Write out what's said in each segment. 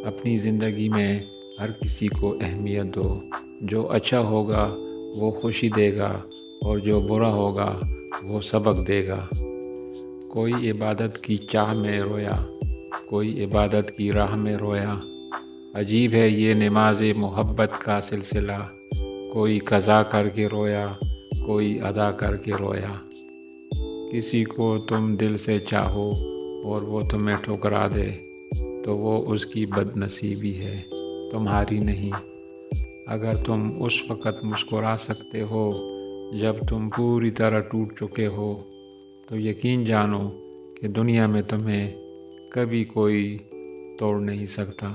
اپنی زندگی میں ہر کسی کو اہمیت دو۔ جو اچھا ہوگا وہ خوشی دے گا اور جو برا ہوگا وہ سبق دے گا۔ کوئی عبادت کی چاہ میں رویا، کوئی عبادت کی راہ میں رویا۔ عجیب ہے یہ نماز محبت کا سلسلہ، کوئی قضا کر کے رویا، کوئی ادا کر کے رویا۔ کسی کو تم دل سے چاہو اور وہ تمہیں ٹھکرا دے تو وہ اس کی بد نصیبی ہے، تمہاری نہیں۔ اگر تم اس وقت مسکرا سکتے ہو جب تم پوری طرح ٹوٹ چکے ہو تو یقین جانو کہ دنیا میں تمہیں کبھی کوئی توڑ نہیں سکتا۔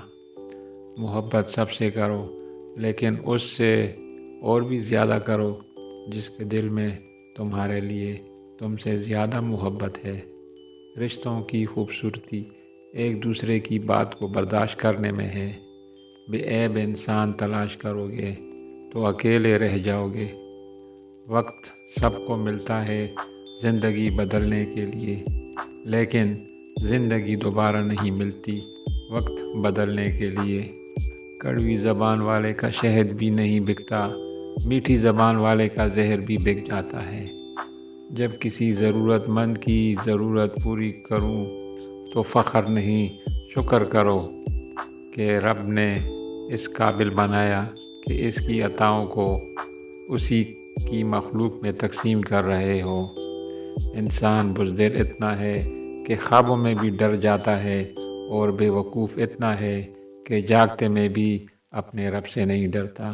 محبت سب سے کرو، لیکن اس سے اور بھی زیادہ کرو جس کے دل میں تمہارے لیے تم سے زیادہ محبت ہے۔ رشتوں کی خوبصورتی ایک دوسرے کی بات کو برداشت کرنے میں ہے۔ بے عیب انسان تلاش کرو گے تو اکیلے رہ جاؤ گے۔ وقت سب کو ملتا ہے زندگی بدلنے کے لیے، لیکن زندگی دوبارہ نہیں ملتی وقت بدلنے کے لیے۔ کڑوی زبان والے کا شہد بھی نہیں بکتا، میٹھی زبان والے کا زہر بھی بک جاتا ہے۔ جب کسی ضرورت مند کی ضرورت پوری کروں تو فخر نہیں، شکر کرو کہ رب نے اس قابل بنایا کہ اس کی عطاؤں کو اسی کی مخلوق میں تقسیم کر رہے ہو۔ انسان بزدل اتنا ہے کہ خوابوں میں بھی ڈر جاتا ہے، اور بے وقوف اتنا ہے کہ جاگتے میں بھی اپنے رب سے نہیں ڈرتا۔